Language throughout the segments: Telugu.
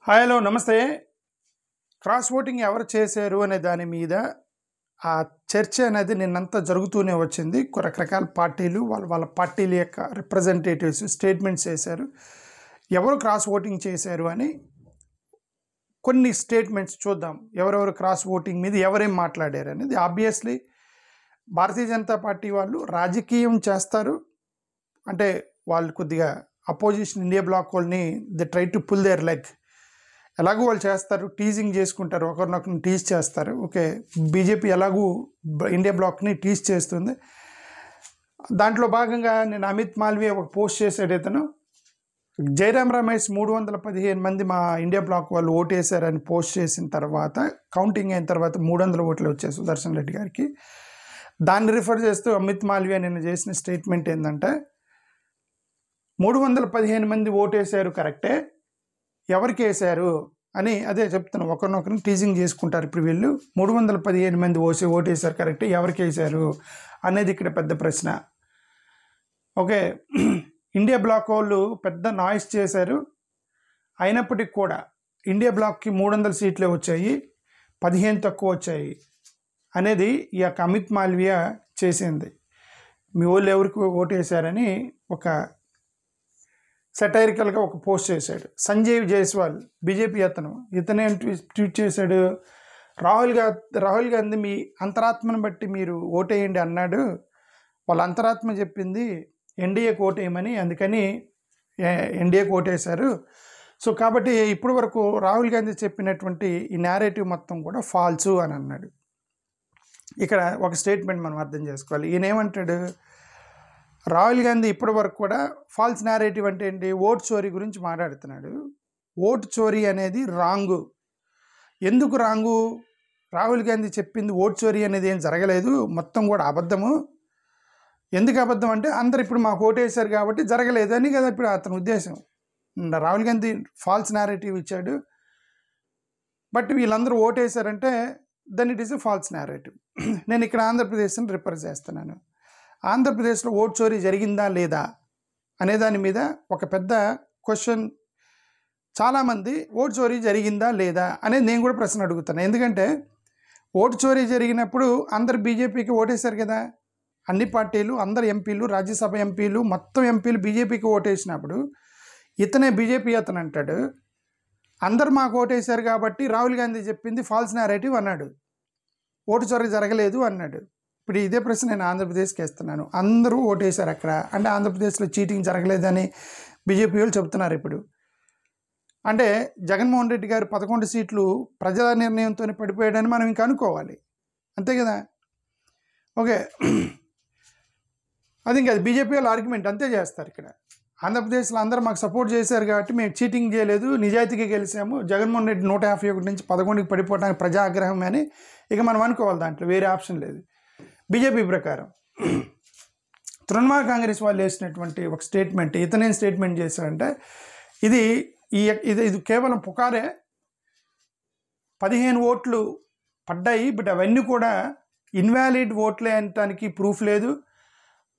హాయ్ హలో నమస్తే. క్రాస్ ఓటింగ్ ఎవరు చేశారు అనే దాని మీద ఆ చర్చ అనేది నిన్నంతా జరుగుతూనే వచ్చింది. రకరకాల పార్టీలు వాళ్ళ పార్టీల యొక్క రిప్రజెంటేటివ్స్ స్టేట్మెంట్స్ చేశారు. ఎవరు క్రాస్ ఓటింగ్ చేశారు అని కొన్ని స్టేట్మెంట్స్ చూద్దాం. ఎవరెవరు క్రాస్ ఓటింగ్ మీద ఎవరేం మాట్లాడారు అనేది. ఆబ్వియస్లీ భారతీయ జనతా పార్టీ వాళ్ళు రాజకీయం చేస్తారు. అంటే వాళ్ళు కొద్దిగా అపోజిషన్ ఇండియా బ్లాక్ వాళ్ళని they try to pull their leg. ఎలాగూ వాళ్ళు చేస్తారు, టీజింగ్ చేసుకుంటారు, ఒకరినొకరిని టీజ్ చేస్తారు. ఓకే, బీజేపీ ఎలాగూ ఇండియా బ్లాక్ని టీజ్ చేస్తుంది. దాంట్లో భాగంగా నేను అమిత్ మాల్వియా ఒక పోస్ట్ చేశాడు. ఇతను జయరామ్ రమేష్ 315 మంది మా ఇండియా బ్లాక్ వాళ్ళు ఓటేశారని పోస్ట్ చేసిన తర్వాత, కౌంటింగ్ అయిన తర్వాత 300 ఓట్లు వచ్చాయి సుదర్శన్ రెడ్డి గారికి. దాన్ని రిఫర్ చేస్తూ అమిత్ మాల్వియా నిన్న చేసిన స్టేట్మెంట్ ఏంటంటే, 315 మంది ఓటేశారు కరెక్టే, ఎవరికి వేశారు అని అదే చెప్తాను. ఒకరినొకరిని టీజింగ్ చేసుకుంటారు. ఇప్పుడు వీళ్ళు 315 మంది ఓటేశారు కరెక్టే, ఎవరికి వేశారు అనేది ఇక్కడ పెద్ద ప్రశ్న. ఓకే, ఇండియా బ్లాక్ వాళ్ళు పెద్ద నాయిస్ చేశారు. అయినప్పటికీ కూడా ఇండియా బ్లాక్కి 300 సీట్లే వచ్చాయి, 15 తక్కువ వచ్చాయి అనేది ఈ యొక్క అమిత్ మాల్వియా చేసింది. మీ వాళ్ళు ఎవరికి ఓటేశారని ఒక సెటైరికల్గా ఒక పోస్ట్ చేశాడు. సంజయ్ జైస్వాల్ బీజేపీ ఇతనే ట్వీట్ చేశాడు, రాహుల్ గాంధీ మీ అంతరాత్మను బట్టి మీరు ఓటేయండి అన్నాడు. వాళ్ళ అంతరాత్మ చెప్పింది ఎన్డీఏకి ఓటేయమని, అందుకని ఎన్డీఏకి ఓటేశారు. సో కాబట్టి ఇప్పటి వరకు రాహుల్ గాంధీ చెప్పినటువంటి ఈ నేరేటివ్ మొత్తం కూడా ఫాల్సు అని అన్నాడు. ఇక్కడ ఒక స్టేట్మెంట్ మనం అర్థం చేసుకోవాలి. ఈయన ఏమంటాడు, రాహుల్ గాంధీ ఇప్పటి వరకు కూడా ఫాల్స్ నేరేటివ్ అంటే ఏంటి, ఓట్ చోరీ గురించి మాట్లాడుతున్నాడు. ఓట్ చోరీ అనేది రాంగు. ఎందుకు రాంగు? రాహుల్ గాంధీ చెప్పింది ఓట్ చోరీ అనేది ఏం జరగలేదు, మొత్తం కూడా అబద్ధము. ఎందుకు అబద్ధం అంటే, అందరు ఇప్పుడు మాకు ఓటేశారు కాబట్టి జరగలేదు అని కదా ఇప్పుడు అతని ఉద్దేశం. రాహుల్ గాంధీ ఫాల్స్ నేరేటివ్ ఇచ్చాడు. బట్ వీళ్ళందరూ ఓటేశారంటే then it is a false narrative. నేను ఇక్కడ ఆంధ్రప్రదేశ్ని రిప్రజెంట్ చేస్తున్నాను. ఆంధ్రప్రదేశ్లో ఓట్ చోరీ జరిగిందా లేదా అనే దాని మీద ఒక పెద్ద క్వశ్చన్. చాలామంది ఓట్ చోరీ జరిగిందా లేదా అనేది నేను కూడా ప్రశ్న అడుగుతాను. ఎందుకంటే ఓటు చోరీ జరిగినప్పుడు అందరు బీజేపీకి ఓటేశారు కదా. అన్ని పార్టీలు, అందరు ఎంపీలు, రాజ్యసభ ఎంపీలు, మొత్తం ఎంపీలు బీజేపీకి ఓటేసినప్పుడు ఇతనే బీజేపీ అతను అంటాడు, అందరు మాకు ఓటేశారు కాబట్టి రాహుల్ గాంధీ చెప్పింది ఫాల్స్ నేరేటివ్ అన్నాడు, ఓటు చోరీ జరగలేదు అన్నాడు. ఇప్పుడు ఇదే ప్రశ్న నేను ఆంధ్రప్రదేశ్కి వేస్తున్నాను. అందరూ ఓటేశారు అక్కడ, అంటే ఆంధ్రప్రదేశ్లో చీటింగ్ జరగలేదని బీజేపీ వాళ్ళు చెప్తున్నారు. ఇప్పుడు అంటే జగన్మోహన్ రెడ్డి గారు 11 సీట్లు ప్రజల నిర్ణయంతో పడిపోయాడని మనం ఇంకా అనుకోవాలి, అంతే కదా. ఓకే, అది ఇంకా బీజేపీ వాళ్ళు ఆర్గ్యుమెంట్ అంతే చేస్తారు. ఇక్కడ ఆంధ్రప్రదేశ్లో అందరూ మాకు సపోర్ట్ చేశారు కాబట్టి మేము చీటింగ్ చేయలేదు, నిజాయితీగా గెలిచాము, జగన్మోహన్ రెడ్డి 151 నుంచి 11కి పడిపోవడానికి ప్రజాగ్రహం అని ఇక మనం అనుకోవాలి. దాంట్లో వేరే ఆప్షన్ లేదు బీజేపీ ప్రకారం. తృణమూల్ కాంగ్రెస్ వాళ్ళు వేసినటువంటి ఒక స్టేట్మెంట్, ఇతనేం స్టేట్మెంట్ చేశారంటే, ఇది కేవలం పుకారే, 15 ఓట్లు పడ్డాయి, బట్ అవన్నీ కూడా ఇన్వాలిడ్ ఓట్లే అనటానికి ప్రూఫ్ లేదు,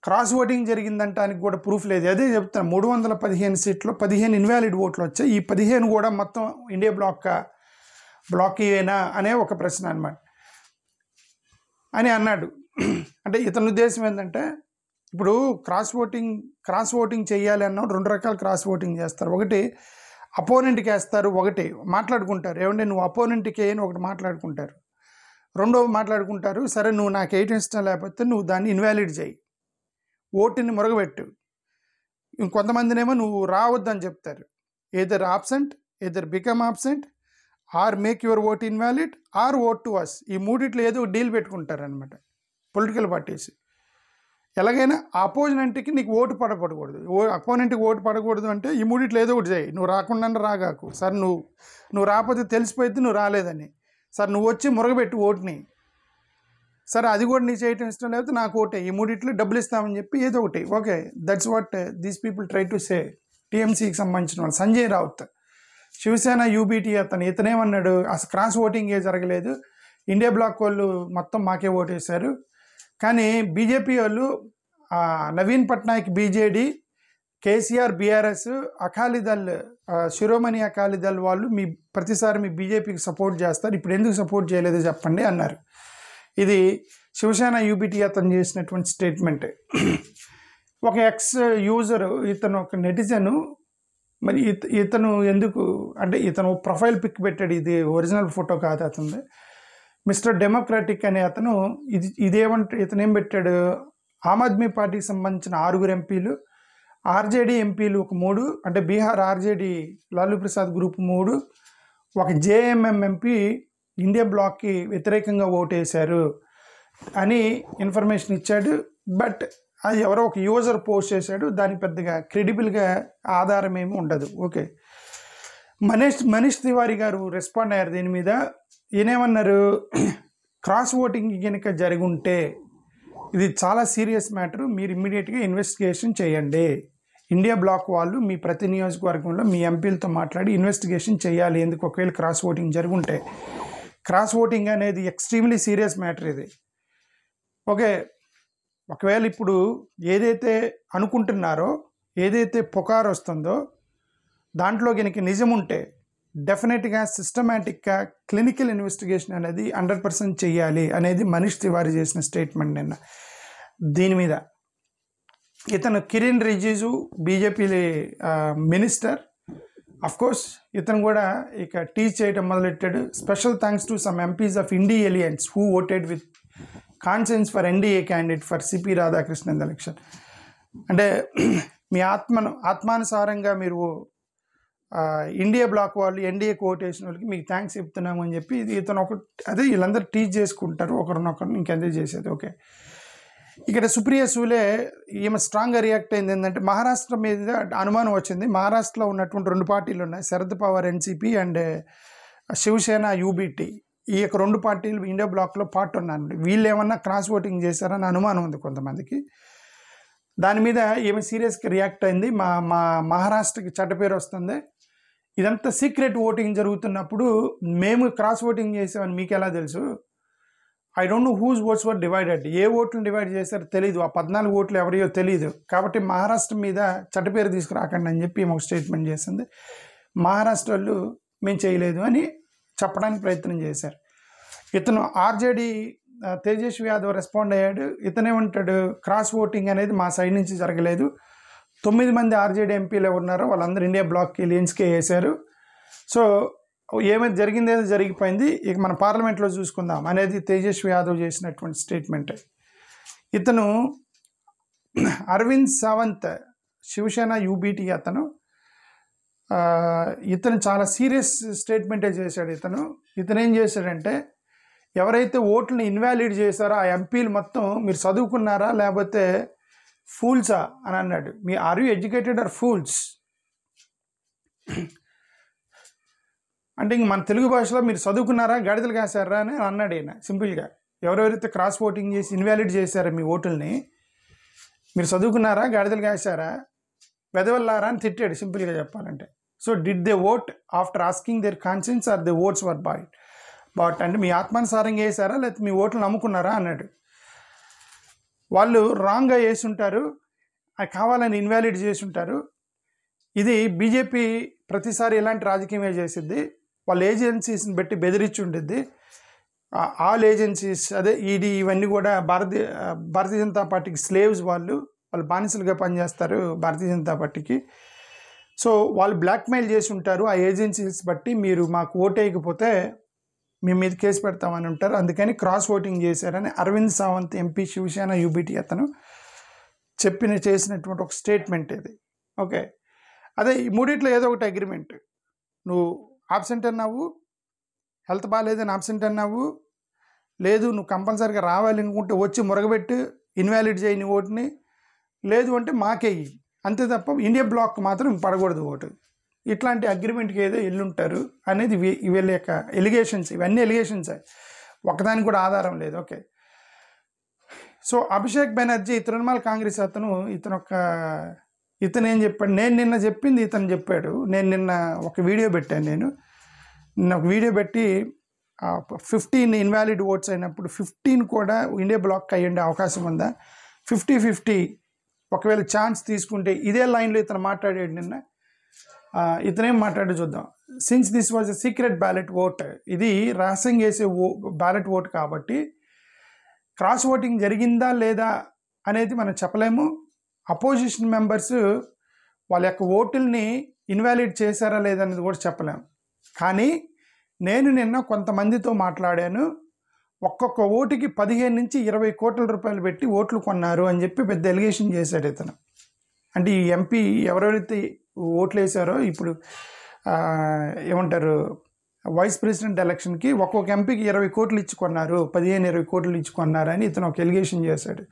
క్రాస్ ఓటింగ్ జరిగిందంటానికి కూడా ప్రూఫ్ లేదు. అదే చెప్తాను, 315 సీట్లో 15 ఇన్వాలిడ్ ఓట్లు వచ్చాయి. ఈ 15 కూడా మొత్తం ఇండియా బ్లాక్ ఏనా అనే ఒక ప్రశ్న అన్నమాట అని అన్నాడు. అంటే ఇతని ఉద్దేశం ఏంటంటే, ఇప్పుడు క్రాస్ ఓటింగ్ చేయాలి అన్న 2 రకాల క్రాస్ ఓటింగ్ చేస్తారు. ఒకటి అపోనెంట్కి వేస్తారు, ఒకటి మాట్లాడుకుంటారు, ఏమంటే నువ్వు అపోనెంట్కి వేయని ఒకటి మాట్లాడుకుంటారు, రెండో మాట్లాడుకుంటారు, సరే నువ్వు నాకు వేయటం ఇష్టం లేకపోతే నువ్వు దాన్ని ఇన్వాలిడ్ చేయి, ఓటుని మురగబెట్టు. ఇంకొంతమందినేమో నువ్వు రావద్దని చెప్తారు, either absent, either become absent, or make your vote invalid, or vote to us. ఈ మూడిట్లో ఏదో డీల్ పెట్టుకుంటారు అనమాట పొలిటికల్ పార్టీస్. ఎలాగైనా అపోజినెంట్కి నీకు ఓటు పడకూడదు, అపోనెంట్కి ఓటు పడకూడదు అంటే ఈ మూడిట్లో ఏదో ఒకటి చేయి, నువ్వు రాకుండా రాగాకు, సార్ నువ్వు రాకపోతే తెలిసిపోయింది నువ్వు రాలేదని, సార్ నువ్వు వచ్చి మురగబెట్టు ఓటుని, సరే అది కూడా నీ చేయటం ఇష్టం లేకపోతే నాకు ఓటే, ఈ మూడిట్లో డబ్బులు ఇస్తామని చెప్పి ఏదో ఒకటి. Okay, that's what these people try to say. టీఎంసీకి సంబంధించిన వాళ్ళు సంజయ్ రావుత్, శివసేన యూబీటీ ఇతనేమన్నాడు, అసలు క్రాస్ ఓటింగ్ ఏ జరగలేదు, ఇండియా బ్లాక్ వాళ్ళు మొత్తం మాకే ఓటేశారు, కానీ బీజేపీ వాళ్ళు నవీన్ పట్నాయక్ బీజేడీ కేసీఆర్, బీఆర్ఎస్, అకాలీదళ్, శిరోమణి అకాలీదళ్ వాళ్ళు ప్రతిసారి మీ బీజేపీకి సపోర్ట్ చేస్తారు, ఇప్పుడు ఎందుకు సపోర్ట్ చేయలేదో చెప్పండి అన్నారు. ఇది శివసేన యూబీటీ అతను చేసినటువంటి స్టేట్మెంట్. ఒక ఎక్స్ యూజరు, ఇతను ఒక నెటిజను, మరి ఇతను ఎందుకు అంటే ఇతను ప్రొఫైల్ పిక్ పెట్టాడు, ఇది ఒరిజినల్ ఫోటో కాదు అతనిది. మిస్టర్ డెమోక్రాటిక్ అనే అతను ఇదేమంటే ఇతను ఏం పెట్టాడు, ఆమ్ ఆద్మీ పార్టీకి సంబంధించిన 6 ఎంపీలు, ఆర్జేడీ ఎంపీలు ఒక 3, అంటే బీహార్ ఆర్జేడీ లాలూ ప్రసాద్ గ్రూప్ 3, ఒక జేఎంఎం ఎంపీ ఇండియా బ్లాక్కి వ్యతిరేకంగా ఓటేశారు అని ఇన్ఫర్మేషన్ ఇచ్చాడు. బట్ అది ఎవరో ఒక యూజర్ పోస్ట్ చేశాడు, దానికి పెద్దగా క్రెడిబుల్గా ఆధారం ఏమి ఉండదు. ఓకే, మనీష్ తివారీ గారు రెస్పాండ్ అయ్యారు దీని మీద. ఈయనేమన్నారు, క్రాస్ ఓటింగ్ కనుక జరిగి ఉంటే ఇది చాలా సీరియస్ మ్యాటర్, మీరు ఇమ్మీడియట్గా ఇన్వెస్టిగేషన్ చేయండి. ఇండియా బ్లాక్ వాళ్ళు మీ ప్రతి నియోజకవర్గంలో మీ ఎంపీలతో మాట్లాడి ఇన్వెస్టిగేషన్ చేయాలి, ఎందుకు ఒకవేళ క్రాస్ ఓటింగ్ జరుగుంటే. క్రాస్ ఓటింగ్ అనేది ఎక్స్ట్రీమ్లీ సీరియస్ మ్యాటర్ ఇది. ఓకే, ఒకవేళ ఇప్పుడు ఏదైతే అనుకుంటున్నారో, ఏదైతే పుకారు వస్తుందో దాంట్లో కనుక నిజం ఉంటే డెఫినెట్గా సిస్టమేటిక్గా క్లినికల్ ఇన్వెస్టిగేషన్ అనేది 100% చేయాలి అనేది మనీష్ తివారీ చేసిన స్టేట్మెంట్ నిన్న. దీని మీద ఇతను Kiran Rijiju BJP minister, of course ఇతను కూడా ఇక టీచ్ చేయడం మొదలెట్టాడు. Special thanks to some MPs of INDI alliance who voted with conscience for NDA candidate for CP Radhakrishnan election. అంటే మీ ఆత్మానుసారంగా మీరు ఇండియా బ్లాక్ వాళ్ళు ఎన్డీఏకి ఓటేసిన వాళ్ళకి మీకు థ్యాంక్స్ చెప్తున్నాము అని చెప్పి ఇతను అదే వీళ్ళందరూ టీచ్ చేసుకుంటారు ఒకరినొకరు, ఇంకెందుకు చేసేది. ఓకే, ఇక్కడ సుప్రియ సూలే ఈమె స్ట్రాంగ్గా రియాక్ట్ అయింది. ఏంటంటే మహారాష్ట్ర మీద అనుమానం వచ్చింది. మహారాష్ట్రలో ఉన్నటువంటి 2 పార్టీలు ఉన్నాయి, Sharad Pawar NCP and Shiv Sena UBT. ఈ యొక్క 2 పార్టీలు ఇండియా బ్లాక్లో పార్ట్ ఉన్నాను. వీళ్ళు ఏమన్నా క్రాస్ ఓటింగ్ చేశారని అనుమానం ఉంది కొంతమందికి. దాని మీద ఏమి సీరియస్గా రియాక్ట్ అయింది. మా మహారాష్ట్రకి చెడ్డ పేరు వస్తుంది, ఇదంతా సీక్రెట్ ఓటింగ్ జరుగుతున్నప్పుడు మేము క్రాస్ ఓటింగ్ చేసామని మీకు ఎలా తెలుసు? I don't know whose votes were divided. ఏ ఓట్లను డివైడ్ చేశారో తెలీదు, ఆ 14 ఓట్లు ఎవరియో తెలియదు. కాబట్టి మహారాష్ట్ర మీద చెడ్డ పేరు తీసుకురాకండి అని చెప్పి ఒక స్టేట్మెంట్ చేసింది. మహారాష్ట్ర వాళ్ళు మేము చేయలేదు అని చెప్పడానికి ప్రయత్నం చేశారు. ఇతను ఆర్జేడీ తేజస్వి యాదవ్ రెస్పాండ్ అయ్యాడు. ఇతనేమంటాడు, క్రాస్ ఓటింగ్ అనేది మా సైడ్ నుంచి జరగలేదు, 9 మంది ఆర్జేడీ ఎంపీలు ఉన్నారో వాళ్ళందరూ ఇండియా బ్లాక్కి లియన్స్కే వేశారు. సో ఏమైతే జరిగిందేదో జరిగిపోయింది, ఇక మన పార్లమెంట్లో చూసుకుందాం అనేది తేజస్వి యాదవ్ చేసినటువంటి స్టేట్మెంట్. ఇతను అరవింద్ సావంత్ శివసేన యూబీటీ అతను చాలా సీరియస్ స్టేట్మెంటే చేశాడు. ఇతను ఏం చేశాడంటే, ఎవరైతే ఓట్లను ఇన్వాలిడ్ చేశారో ఆ ఎంపీలు మొత్తం మీరు చదువుకున్నారా లేకపోతే ఫూల్సా అని అన్నాడు. Are you educated or fools అంటే ఇంక మన తెలుగు భాషలో మీరు చదువుకున్నారా గాడిదలు కాశారా అని అన్నాడు ఈయన సింపుల్గా. ఎవరెవరైతే క్రాస్ ఓటింగ్ చేసి ఇన్వాలిడ్ చేశారో మీ ఓటుల్ని మీరు చదువుకున్నారా గాడిదలు కాశారా వెదవల్లారా అని తిట్టాడు సింపుల్గా చెప్పాలంటే. So did they vote after asking their conscience or they votes were bought అంటే మీ ఆత్మానుసారంగా వేసారా లేకపోతే మీ ఓట్లు నమ్ముకున్నారా అన్నాడు. వాళ్ళు రాంగ్గా వేసి ఉంటారు, అది కావాలని ఇన్వాలిడ్ చేసి ఉంటారు. ఇది బీజేపీ ప్రతిసారి ఇలాంటి రాజకీయమే చేసిద్ది. వాళ్ళ ఏజెన్సీస్ని బట్టి బెదిరించి ఉండిద్ది. ఆల్ ఏజెన్సీస్ అదే ఈడీ ఇవన్నీ కూడా భారతీయ జనతా పార్టీకి స్లేవ్స్, వాళ్ళు బానిసలుగా పనిచేస్తారు భారతీయ జనతా పార్టీకి. సో వాళ్ళు బ్లాక్మెయిల్ చేసి ఉంటారు ఆ ఏజెన్సీస్ బట్టి, మీరు మాకు ఓటేయకపోతే మీ మీద కేసు పెడతామని ఉంటారు, అందుకని క్రాస్ ఓటింగ్ చేశారని అరవింద్ సావంత్ ఎంపీ శివసేన యూబీటీ అతను చేసినటువంటి ఒక స్టేట్మెంట్ ఇది. ఓకే, అదే ఈ మూడిట్లో ఏదో ఒకటి అగ్రిమెంట్. నువ్వు ఆబ్సెంట్ అన్నావు, హెల్త్ బాగాలేదని ఆబ్సెంట్ అన్నావు, లేదు నువ్వు కంపల్సరీగా రావాలి అనుకుంటే వచ్చి మురగబెట్టి ఇన్వాలిడ్ చేయి నీ ఓటుని, లేదు అంటే మాకేయి, అంతే తప్ప ఇండియా బ్లాక్ మాత్రం పడకూడదు ఓటు. ఇట్లాంటి అగ్రిమెంట్కి ఏదో ఎల్లుంటారు అనేది వీళ్ళ యొక్క ఎలిగేషన్స్. ఇవన్నీ ఎలిగేషన్స్, ఒకదానికి కూడా ఆధారం లేదు. ఓకే, సో అభిషేక్ బెనర్జీ తృణమూల్ కాంగ్రెస్ అతను ఇతను ఏం చెప్పాడు, నేను నిన్న చెప్పింది ఇతను చెప్పాడు. నేను నిన్న ఒక వీడియో పెట్టాను, నిన్న ఒక వీడియో పెట్టి 15 ఇన్వాలిడ్ ఓట్స్ అయినప్పుడు 15 కూడా ఇండియా బ్లాక్ అయ్యే అవకాశం ఉందా, 50-50 ఒకవేళ ఛాన్స్ తీసుకుంటే ఇదే లైన్లో ఇతను మాట్లాడాడు నిన్న. ఇతనేం మాట్లాడి చూద్దాం. Since this was a secret ballot vote, ఇది రహస్యంగా వేసే బ్యాలెట్ ఓట్ కాబట్టి క్రాస్ ఓటింగ్ జరిగిందా లేదా అనేది మనం చెప్పలేము. అపోజిషన్ మెంబర్స్ వాళ్ళ యొక్క ఓటుల్ని ఇన్వాలిడ్ చేశారా లేదనేది కూడా చెప్పలేము. కానీ నేను నిన్న కొంతమందితో మాట్లాడాను. ఒక్కొక్క ఓటుకి 15 నుంచి 20 కోట్ల రూపాయలు పెట్టి ఓట్లు కొన్నారు అని చెప్పి పెద్ద ఎలిగేషన్ చేశాడు ఇతను. అంటే ఈ ఎంపీ ఎవరెవరైతే ఓట్లు వేశారో ఇప్పుడు ఏమంటారు వైస్ ప్రెసిడెంట్ ఎలక్షన్కి ఒక్కొక్క ఎంపీకి 20 కోట్లు ఇచ్చి కొన్నారు, 15-20 కోట్లు ఇచ్చి కొన్నారు అని ఇతను ఒక ఎలిగేషన్ చేశాడు.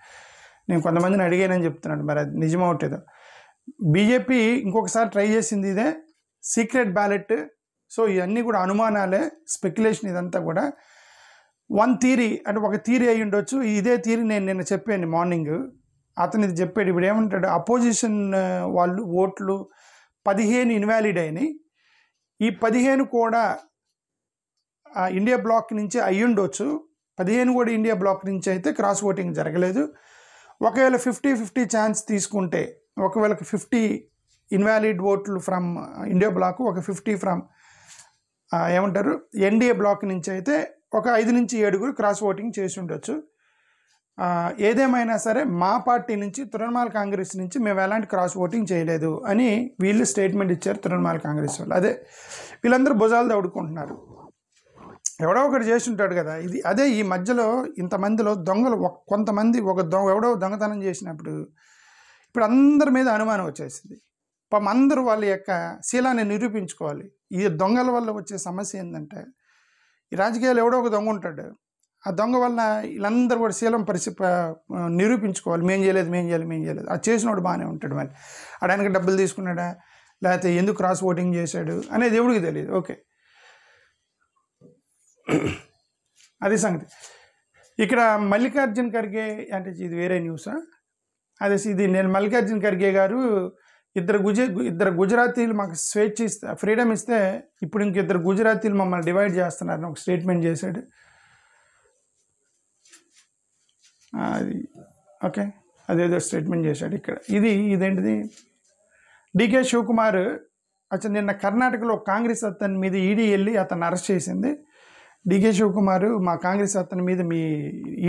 నేను కొంతమందిని అడిగానని చెప్తున్నాడు, మరి అది నిజమవుతుందో. బీజేపీ ఇంకొకసారి ట్రై చేసింది ఇదే సీక్రెట్ బ్యాలెట్. సో ఇవన్నీ కూడా అనుమానాలే, స్పెక్యులేషన్. ఇదంతా కూడా వన్ థీరీ, అంటే ఒక థీరీ అయి ఉండొచ్చు. ఇదే థీరీ నేను నిన్న చెప్పాను మార్నింగ్. అతను ఇది చెప్పాడు. ఇప్పుడు ఏమంటాడు, అపోజిషన్ వాళ్ళు ఓట్లు 15 ఇన్వాలిడ్ అయినాయి. ఈ 15 కూడా ఇండియా బ్లాక్ నుంచి అయ్యి ఉండొచ్చు. 15 కూడా ఇండియా బ్లాక్ నుంచి అయితే క్రాస్ ఓటింగ్ జరగలేదు. ఒకవేళ 50-50 ఛాన్స్ తీసుకుంటే, ఒకవేళ 50 ఇన్వాలిడ్ ఓట్లు ఫ్రమ్ ఇండియా బ్లాక్, ఒక 50 ఫ్రమ్ ఏమంటారు ఎన్డీఏ బ్లాక్ నుంచి అయితే ఒక 5 నుంచి 7 క్రాస్ ఓటింగ్ చేసి ఉండొచ్చు. ఏదేమైనా సరే మా పార్టీ నుంచి, తృణమూల్ కాంగ్రెస్ నుంచి మేము ఎలాంటి క్రాస్ ఓటింగ్ చేయలేదు అని వీళ్ళు స్టేట్మెంట్ ఇచ్చారు తృణమూల్ కాంగ్రెస్ వాళ్ళు. అదే వీళ్ళందరూ భుజాలు దౌడుకుంటున్నారు. ఎవడో ఒకటి చేసి ఉంటాడు కదా ఇది. అదే ఈ మధ్యలో ఇంతమందిలో దొంగలు కొంతమంది ఎవడో దొంగతనం చేసినప్పుడు ఇప్పుడు అందరి మీద అనుమానం వచ్చేసింది. పాపం అందరూ వాళ్ళ యొక్క శీలాన్ని నిరూపించుకోవాలి. ఈ దొంగల వల్ల వచ్చే సమస్య ఏంటంటే, ఈ రాజకీయాలు ఎవడో ఒక దొంగ ఉంటాడు. ఆ దొంగ వల్ల వీళ్ళందరూ కూడా శీలం నిరూపించుకోవాలి. మేం చేయలేదు. అది చేసినోడు బాగానే ఉంటాడు. మరి ఆడానికి డబ్బులు తీసుకున్నాడా, లేకపోతే ఎందుకు క్రాస్ ఓటింగ్ చేశాడు అనేది ఎవడికి తెలియదు. ఓకే, అది సంగతి. ఇక్కడ మల్లికార్జున్ ఖర్గే అంటే ఇది వేరే న్యూసా? అదే ఇది నేను మల్లికార్జున్ ఖర్గే గారు ఇద్దరు గుజరాతీలు మాకు స్వేచ్ఛ ఫ్రీడమ్ ఇస్తే ఇప్పుడు ఇంకిద్దరు గుజరాతీలు మమ్మల్ని డివైడ్ చేస్తున్నారని ఒక స్టేట్మెంట్ చేశాడు. అది ఓకే, అదేదో స్టేట్మెంట్ చేశాడు ఇక్కడ. ఇదేంటిది, డికే శివకుమార్ నిన్న కర్ణాటకలో కాంగ్రెస్ అతని మీద ఈడీ వెళ్ళి అతన్ని అరెస్ట్ చేసింది. డికే శివకుమార్ మా కాంగ్రెస్ అతని మీద మీ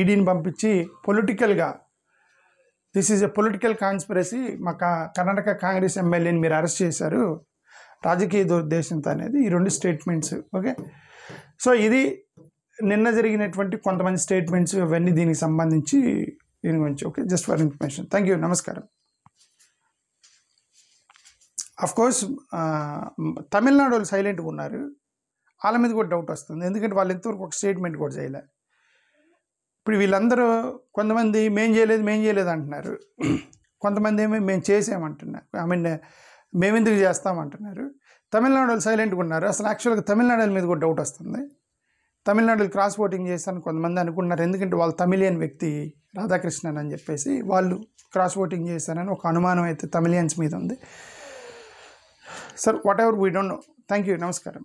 ఈడీని పంపించి పొలిటికల్గా this is a political conspiracy, మా కర్ణాటక కాంగ్రెస్ ఎమ్మెల్యేని మీరు అరెస్ట్ చేశారు రాజకీయ దురుద్దేశంతో అనేది ఈ 2 స్టేట్మెంట్స్. ఓకే, సో ఇది నిన్న జరిగినటువంటి కొంతమంది స్టేట్మెంట్స్, అవన్నీ దీనికి సంబంధించి దీని గురించి. Okay, just for information. Thank you, నమస్కారం. అఫ్కోర్స్ తమిళనాడు వాళ్ళు సైలెంట్గా ఉన్నారు. వాళ్ళ మీద కూడా డౌట్ వస్తుంది, ఎందుకంటే వాళ్ళు ఎంతవరకు ఒక స్టేట్మెంట్ కూడా చేయలే. ఇప్పుడు వీళ్ళందరూ కొంతమంది మేం చేయలేదు అంటున్నారు, కొంతమంది ఏమో మేము చేసామంటున్నారు. మేమెందుకు చేస్తామంటున్నారు. తమిళనాడు వాళ్ళు సైలెంట్గా ఉన్నారు. అసలు యాక్చువల్గా తమిళనాడు మీద కూడా డౌట్ వస్తుంది. తమిళనాడులో క్రాస్ ఓటింగ్ చేస్తారని కొంతమంది అనుకుంటున్నారు, ఎందుకంటే వాళ్ళు తమిళియన్ వ్యక్తి రాధాకృష్ణన్ అని చెప్పేసి వాళ్ళు క్రాస్ ఓటింగ్ చేస్తారని ఒక అనుమానం అయితే తమిళియన్స్ మీద ఉంది. Sir what ever we don't know. Thank you, నమస్కారం.